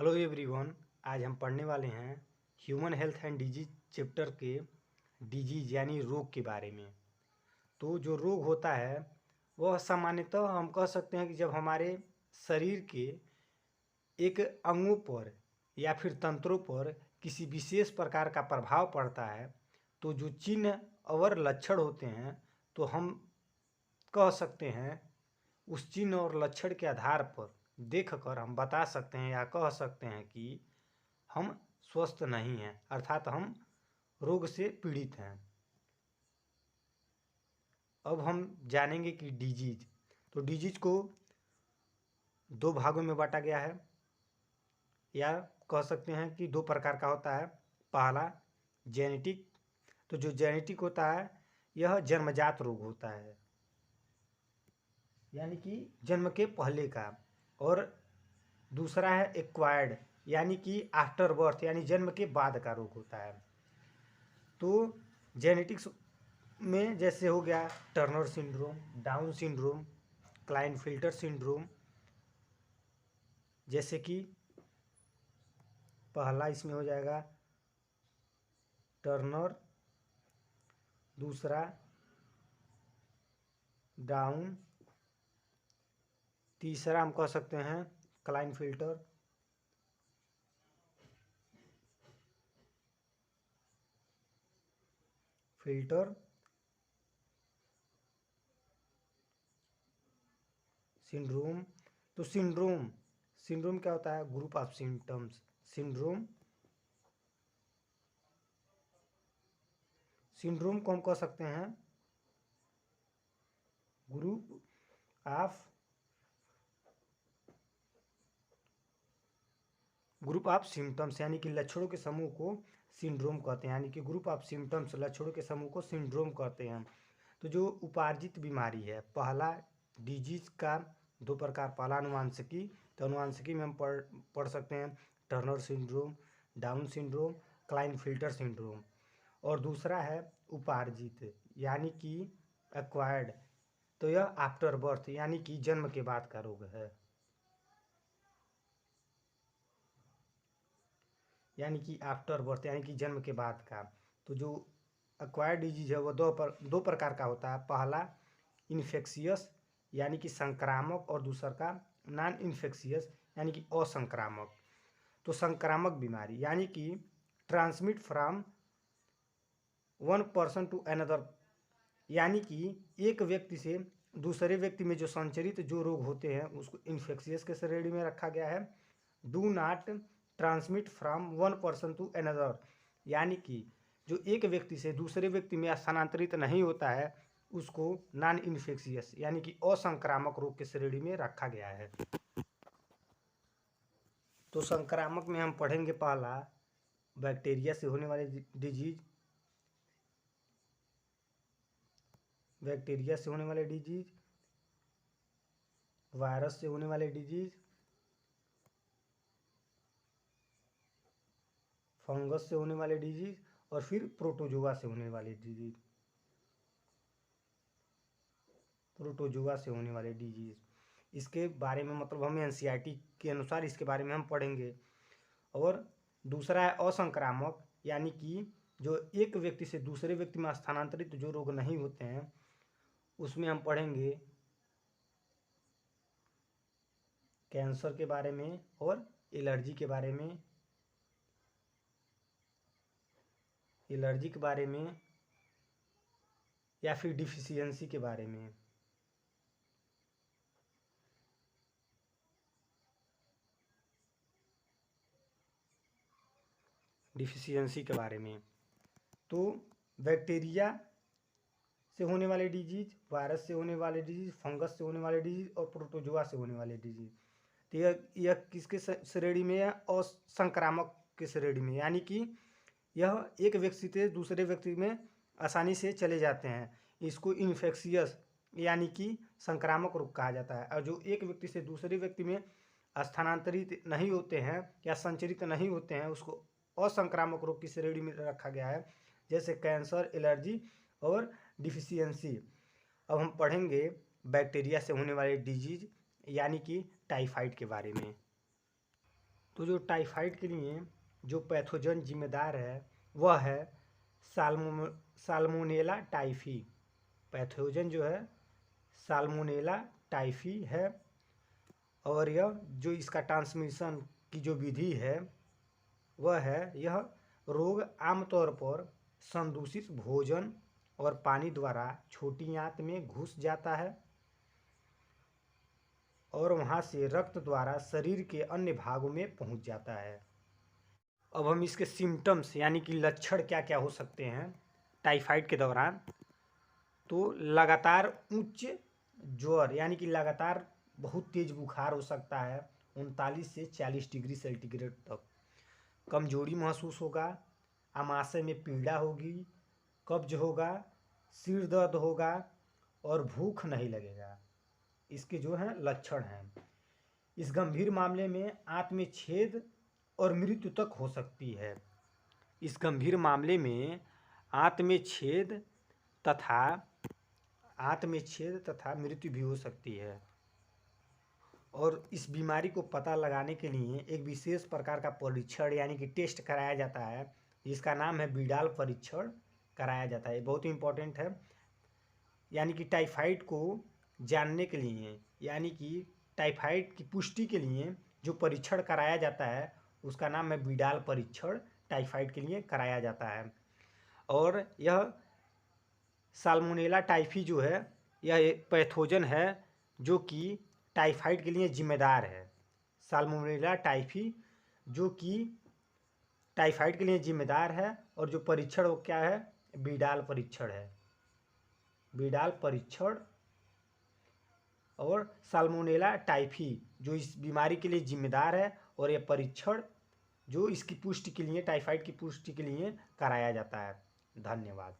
Hello everyone. आज हम पढ़ने वाले हैं human health and disease chapter के डिजीज यानी रोग के बारे में। तो जो रोग होता है वह सामान्यतः हम कह सकते हैं कि जब हमारे शरीर के एक अंगों पर या फिर तंत्रों पर किसी विशेष प्रकार का प्रभाव पड़ता है, तो जो चिन्ह और लक्षण होते हैं तो हम कह सकते हैं उस चिन्ह और लक्षण के आधार पर देखकर हम बता सकते हैं या कह सकते हैं कि हम स्वस्थ नहीं हैं, अर्थात हम रोग से पीड़ित हैं। अब हम जानेंगे कि डिजीज, तो डिजीज को दो भागों में बांटा गया है या कह सकते हैं कि दो प्रकार का होता है। पहला जेनेटिक, तो जो जेनेटिक होता है यह जन्मजात रोग होता है, यानी कि जन्म के पहले का। और दूसरा है एक्वायर्ड, यानी कि आफ्टर बर्थ, यानी जन्म के बाद का रोग होता है। तो जेनेटिक्स में जैसे हो गया Turner syndrome, Down syndrome, Klinefelter syndrome, जैसे कि पहला इसमें हो जाएगा टर्नर, दूसरा डाउन, तीसरा हम कह सकते हैं क्लाइनफिल्टर, सिंड्रोम। तो सिंड्रोम क्या होता है? Group of symptoms. सिंड्रोम को हम कह सकते हैं ग्रुप ऑफ सिम्टम्स, यानी कि लक्षणों के समूह को सिंड्रोम कहते हैं, यानी कि ग्रुप ऑफ सिम्टम्स, लक्षणों के समूह को सिंड्रोम कहते हैं। तो जो उपार्जित बीमारी है, पहला डिजीज का दो प्रकार, पहला अनुवांशिकी, तो अनुवांशिकी में हम पढ़ सकते हैं Turner syndrome, Down syndrome, Klinefelter syndrome. और दूसरा है उपार्जित, यानी कि एक्वायर्ड, तो यह आफ्टर बर्थ, यानी कि जन्म के बाद का रोग है, यानी कि आफ्टर बर्थ, यानी कि जन्म के बाद का। तो जो एक्वायर्ड डिजीज है वो दो प्रकार का होता है। पहला इन्फेक्शियस, यानी कि संक्रामक, और दूसरा का नॉन इन्फेक्शियस, यानी कि असंक्रामक। तो संक्रामक बीमारी यानी कि transmit from one person to another, यानी कि एक व्यक्ति से दूसरे व्यक्ति में जो संचरित जो रोग होते हैं उसको इन्फेक्शियस के श्रेणी में रखा गया है। Do not transmit from one person to another, यानी कि जो एक व्यक्ति से दूसरे व्यक्ति में स्थानांतरित नहीं होता है उसको नॉन इन्फेक्शियस, यानी कि असंक्रामक रोग के श्रेणी में रखा गया है। तो संक्रामक में हम पढ़ेंगे पहला बैक्टीरिया से होने वाले डिजीज, वायरस से होने वाले डिजीज, फंगस से होने वाले डिजीज, और फिर प्रोटोजोआ से होने वाले डिजीज। इसके बारे में मतलब हमें एनसीईआरटी के अनुसार इसके बारे में हम पढ़ेंगे। और दूसरा है असंक्रामक, यानी कि जो एक व्यक्ति से दूसरे व्यक्ति में स्थानांतरित जो रोग नहीं होते हैं उसमें हम पढ़ेंगे कैंसर के बारे में और एलर्जी के बारे में, या फिर डिफिशियंसी के बारे में। तो बैक्टीरिया से होने वाले डिजीज, वायरस से होने वाले डिजीज, फंगस से होने वाले डिजीज और प्रोटोजोआ से होने वाले डिजीज। तो यह किसके श्रेणी में है? असंक्रामक के श्रेणी में, यानी कि यह एक व्यक्ति से दूसरे व्यक्ति में आसानी से चले जाते हैं। इसको इन्फेक्शियस यानी कि संक्रामक रोग कहा जाता है। और जो एक व्यक्ति से दूसरे व्यक्ति में स्थानांतरित नहीं होते हैं या संचरित नहीं होते हैं उसको असंक्रामक रोग की श्रेणी में रखा गया है, जैसे कैंसर, एलर्जी और डिफिशियंसी। अब हम पढ़ेंगे बैक्टीरिया से होने वाले डिजीज, यानी कि टाइफाइड के बारे में। तो जो टाइफाइड के लिए जो पैथोजन जिम्मेदार है वह है साल्मोनेला टाइफी। पैथोजन जो है साल्मोनेला टाइफी है, और यह जो इसका ट्रांसमिशन की जो विधि है वह है, यह रोग आमतौर पर संदूषित भोजन और पानी द्वारा छोटी आंत में घुस जाता है और वहां से रक्त द्वारा शरीर के अन्य भागों में पहुंच जाता है। अब हम इसके सिम्टम्स यानी कि लक्षण क्या क्या हो सकते हैं टाइफाइड के दौरान। तो लगातार उच्च ज्वर यानी कि लगातार बहुत तेज बुखार हो सकता है 39 से 40 डिग्री सेंटीग्रेड तक। कमजोरी महसूस होगा, आमाशय में पीड़ा होगी, कब्ज होगा, सिर दर्द होगा और भूख नहीं लगेगा। इसके जो हैं लक्षण हैं। इस गंभीर मामले में आंत में छेद और मृत्यु तक हो सकती है। इस गंभीर मामले में आंत में छेद तथा मृत्यु भी हो सकती है। और इस बीमारी को पता लगाने के लिए एक विशेष प्रकार का परीक्षण यानी कि टेस्ट कराया जाता है, जिसका नाम है विडाल परीक्षण कराया जाता है। बहुत ही इम्पोर्टेंट है। यानी कि टाइफाइड को जानने के लिए यानी कि टाइफाइड की पुष्टि के लिए जो परीक्षण कराया जाता है उसका नाम है विडाल परीक्षण, टाइफाइड के लिए कराया जाता है। और यह साल्मोनेला टाइफी जो है यह एक पैथोजन है जो कि टाइफाइड के लिए जिम्मेदार है। साल्मोनेला टाइफी जो कि टाइफाइड के लिए जिम्मेदार है, और जो परीक्षण वो क्या है, विडाल परीक्षण है। विडाल परीक्षण और साल्मोनेला टाइफी जो इस बीमारी के लिए जिम्मेदार है, और यह परीक्षण जो इसकी पुष्टि के लिए टाइफाइड की पुष्टि के लिए कराया जाता है। धन्यवाद।